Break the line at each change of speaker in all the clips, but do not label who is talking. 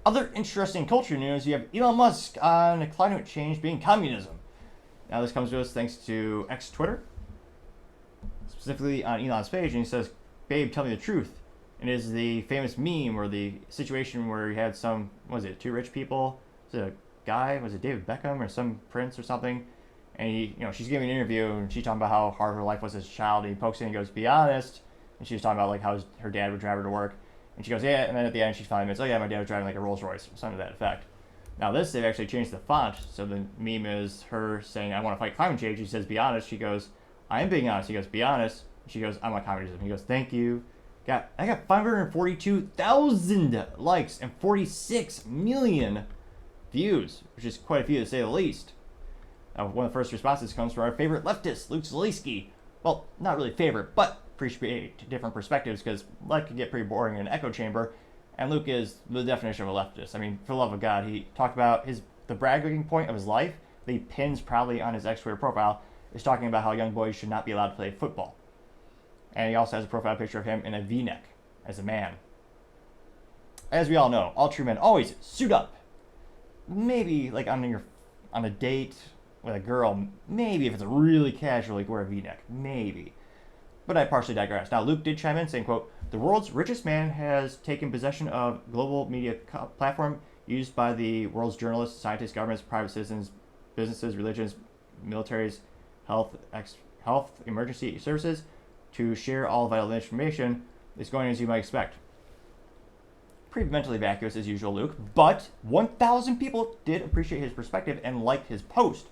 Other interesting culture news, you have Elon Musk on climate change being communism. Now, this comes to us thanks to X Twitter, specifically on Elon's page, and he says, "Babe, tell me the truth." And it is the famous meme or the situation where he had some, what was it, two rich people? Was it a guy? Was it David Beckham or some prince or something? And she's giving an interview and she's talking about how hard her life was as a child. And he pokes in and goes, "Be honest." And she's talking about like how her dad would drive her to work. And she goes, "Yeah." And then at the end, she finally admits, "Oh yeah, my dad was driving like a Rolls Royce," or something to that effect. Now this, they've actually changed the font. So the meme is her saying, "I want to fight climate change." She says, "Be honest." She goes, "I am being honest." He goes, "Be honest." She goes, "I want communism." He goes, "Thank you." I got 542,000 likes and 46 million views, which is quite a few to say the least. Now, one of the first responses comes from our favorite leftist, Luke Zaleski. Well, not really favorite, but appreciate different perspectives because life can get pretty boring in an echo chamber, and Luke is the definition of a leftist. I mean, for the love of God, he talked about the bragging point of his life that he pins proudly on his X Twitter profile is talking about how young boys should not be allowed to play football. And he also has a profile picture of him in a V-neck as a man. As we all know, all true men always suit up. Maybe like on a date with a girl, maybe if it's really casual, like wear a V-neck, maybe. But I partially digress. Now, Luke did chime in saying, quote, "The world's richest man has taken possession of global media platform used by the world's journalists, scientists, governments, private citizens, businesses, religions, militaries, health emergency services to share all vital information is going as you might expect." Pretty mentally vacuous as usual, Luke, but 1,000 people did appreciate his perspective and liked his post.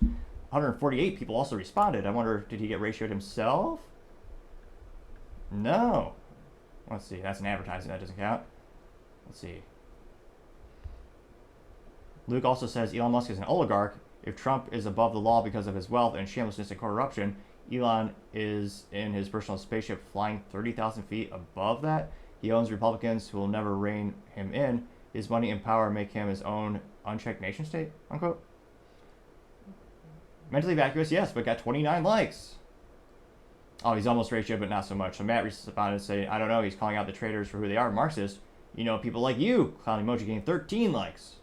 148 people also responded. I wonder, did he get ratioed himself? No. Let's see, that's an advertising, that doesn't count. Let's see. Luke also says Elon Musk is an oligarch. If Trump is above the law because of his wealth and shamelessness and corruption, Elon is in his personal spaceship flying 30,000 feet above that. He owns Republicans who will never rein him in. His money and power make him his own unchecked nation state, unquote. Mentally vacuous, yes, but got 29 likes. Oh, he's almost ratioed, but not so much. So Matt responded saying, "I don't know, he's calling out the traitors for who they are, Marxist. You know, people like you." Clown emoji getting 13 likes.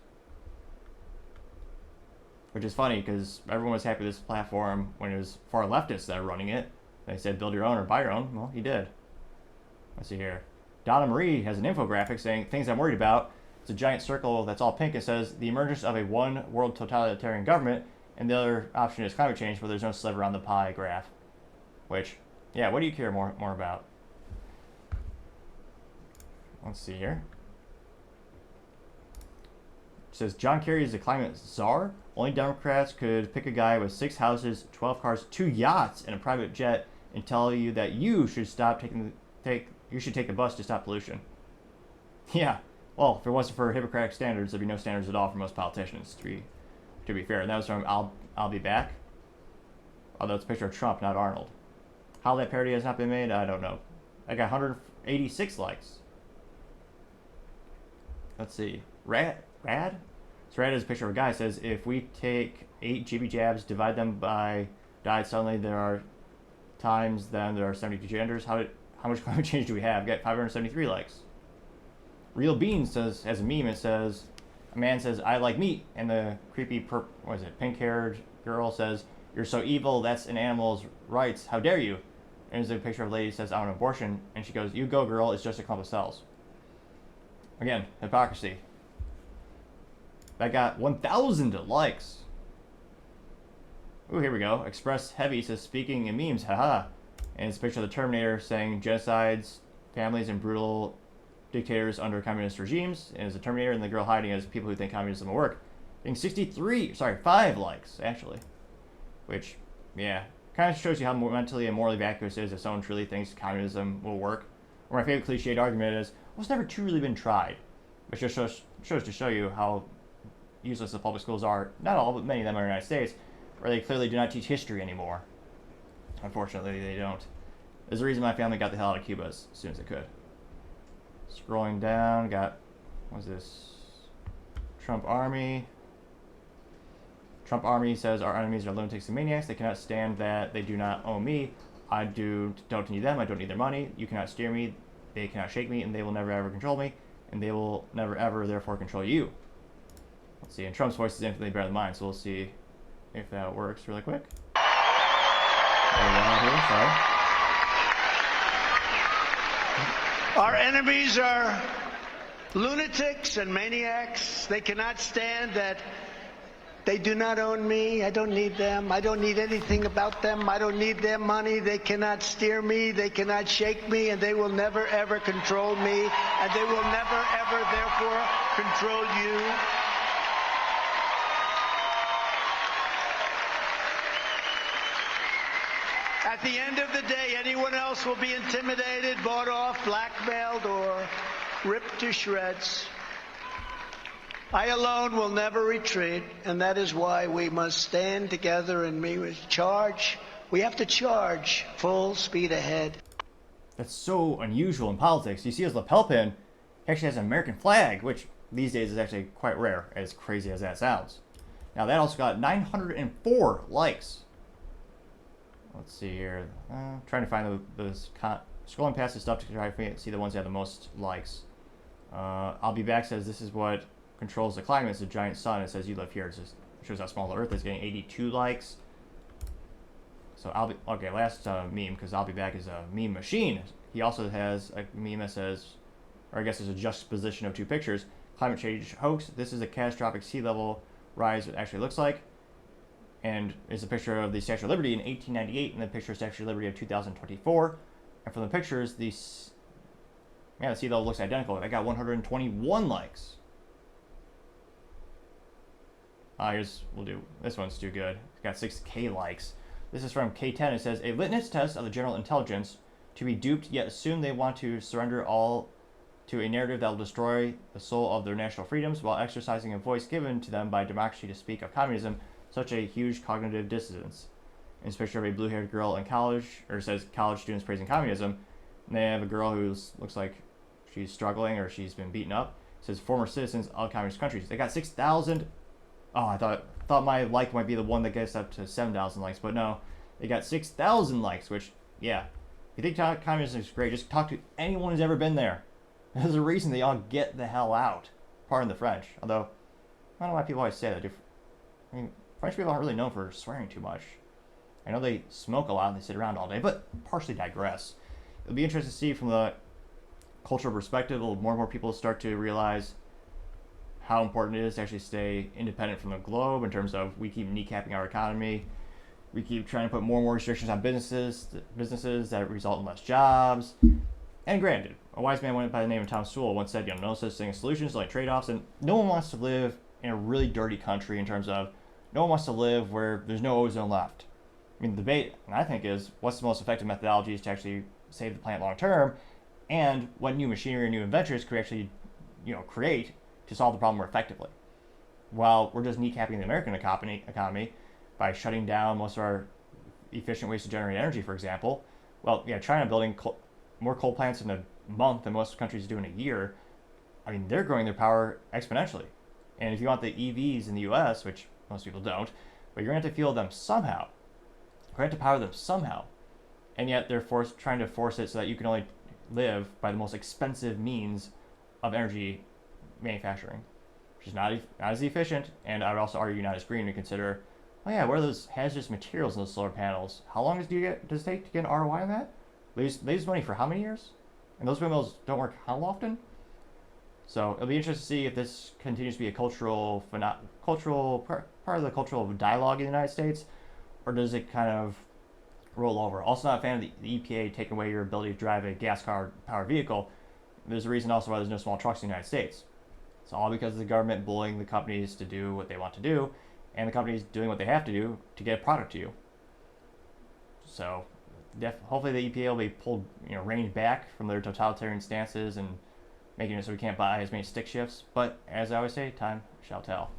Which is funny because everyone was happy with this platform when it was far leftists that are running it. They said build your own or buy your own. Well, he did. Let's see here. Donna Marie has an infographic saying things I'm worried about. It's a giant circle that's all pink. It says the emergence of a one world totalitarian government, and the other option is climate change, but there's no sliver on the pie graph. Which, yeah, what do you care more about? Let's see here. It says John Kerry is the climate czar. Only Democrats could pick a guy with 6 houses, 12 cars, 2 yachts, and a private jet and tell you that you should you should take the bus to stop pollution. Yeah. Well, if it wasn't for Hippocratic standards, there'd be no standards at all for most politicians, to be fair. And that was from I'll Be Back. Although it's a picture of Trump, not Arnold. How that parody has not been made, I don't know. I got 186 likes. Let's see. Rad? So Rad is a picture of a guy. It says, if we take 8 GB jabs, divide them by died, suddenly there are times, then there are 72 genders. How much climate change do we have? Got 573 likes. Real Beans says, as a meme, it says, a man says, "I like meat," and the creepy, pink-haired girl says, "You're so evil, that's an animal's rights, how dare you?" And there's a picture of a lady who says, "I want an abortion," and she goes, "You go, girl, it's just a clump of cells." Again, hypocrisy. That got 1,000 likes. Ooh, here we go. Express Heavy says, "Speaking in memes, haha." And it's a picture of the Terminator saying genocides, families, and brutal dictators under communist regimes. And it's a Terminator, and the girl hiding as people who think communism will work. Getting 5 likes, actually. Which, yeah, kind of shows you how mentally and morally vacuous it is if someone truly thinks communism will work. Or my favorite cliched argument is, well, it's never truly been tried. Which just shows to show you how useless the public schools are. Not all, but many of them are in the United States, where they clearly do not teach history anymore. Unfortunately, they don't. There's a reason my family got the hell out of Cuba as soon as it could. Scrolling down, got, what's this? Trump Army. Trump Army says our enemies are lunatics and maniacs. They cannot stand that they do not owe me. Don't need them. I don't need their money. You cannot steer me. They cannot shake me, and they will never ever control me. and they will never ever therefore control you. Let's see, and Trump's voice is infinitely better than mine, so we'll see if that works really quick. Here, sorry.
Our enemies are lunatics and maniacs. They cannot stand that they do not own me. I don't need them. I don't need anything about them. I don't need their money. They cannot steer me. They cannot shake me, and they will never, ever control me, and they will never, ever, therefore, control you. At the end of the day, anyone else will be intimidated, bought off, blackmailed, or ripped to shreds. I alone will never retreat, and that is why we must stand together and charge. We have to charge full speed ahead.
That's so unusual in politics. You see his lapel pin actually has an American flag, which these days is actually quite rare, as crazy as that sounds. Now that also got 904 likes. Let's see here. Trying to find those scrolling past the stuff to try to see the ones that have the most likes. I'll Be Back says this is what controls the climate. It's a giant sun. It says you live here. It just shows how small the Earth is. Getting 82 likes. So okay. Last meme, because I'll Be Back is a meme machine. He also has a meme that says, or I guess it's a juxtaposition of two pictures. Climate change hoax. This is a catastrophic sea level rise. It actually looks like. And it's a picture of the Statue of Liberty in 1898, and the picture of Statue of Liberty of 2024. And from the pictures, the sea level looks identical. I got 121 likes. We'll do this one's too good. It's got 6K likes. This is from K10. It says a litmus test of the general intelligence to be duped yet assume they want to surrender all to a narrative that will destroy the soul of their national freedoms while exercising a voice given to them by democracy to speak of communism. Such a huge cognitive dissonance. And it's a picture of a blue-haired girl in college, or it says college students praising communism. And they have a girl who looks like she's struggling or she's been beaten up. It says former citizens of communist countries. They got 6,000. Oh, I thought my like might be the one that gets up to 7,000 likes, but no, they got 6,000 likes. Which, yeah, if you think communism is great, just talk to anyone who's ever been there. There's a reason they all get the hell out. Pardon the French. Although I don't know why people always say that. I mean, French people aren't really known for swearing too much. I know they smoke a lot and they sit around all day, but partially digress. It'll be interesting to see from the cultural perspective. More and more people start to realize how important it is to actually stay independent from the globe in terms of we keep kneecapping our economy. We keep trying to put more and more restrictions on businesses that result in less jobs. And granted, a wise man went by the name of Tom Sewell once said, no such thing as solutions, only trade-offs. And no one wants to live in a really dirty country in terms of no one wants to live where there's no ozone left. I mean, the debate, I think, is what's the most effective methodologies to actually save the planet long term, and what new machinery or new inventors could actually, create to solve the problem more effectively. While we're just kneecapping the American economy by shutting down most of our efficient ways to generate energy, for example. Well, yeah, China building more coal plants in a month than most countries do in a year. I mean, they're growing their power exponentially. And if you want the EVs in the U.S., which most people don't, but you're going to have to fuel them somehow. You're going to have to power them somehow. And yet they're trying to force it so that you can only live by the most expensive means of energy manufacturing, which is not as efficient, and I would also argue not as green to consider, what are those hazardous materials in those solar panels? How long does it take to get an ROI on that? They use money for how many years? And those windmills don't work how often? So it'll be interesting to see if this continues to be a part of the cultural dialogue in the United States, or does it kind of roll over? Also not a fan of the EPA taking away your ability to drive a gas-powered vehicle. There's a reason also why there's no small trucks in the United States. It's all because of the government bullying the companies to do what they want to do, and the companies doing what they have to do to get a product to you. So hopefully the EPA will be reined back from their totalitarian stances and making it so we can't buy as many stick shifts. But as I always say, time shall tell.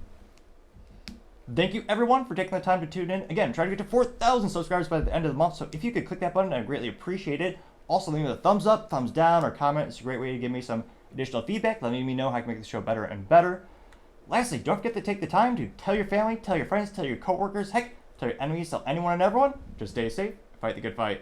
Thank you everyone for taking the time to tune in. Again, try to get to 4,000 subscribers by the end of the month. So if you could click that button, I'd greatly appreciate it. Also, leave me a thumbs up, thumbs down, or comment. It's a great way to give me some additional feedback, letting me know how I can make the show better and better. Lastly, don't forget to take the time to tell your family, tell your friends, tell your coworkers, heck, tell your enemies, tell anyone and everyone. Just stay safe, fight the good fight.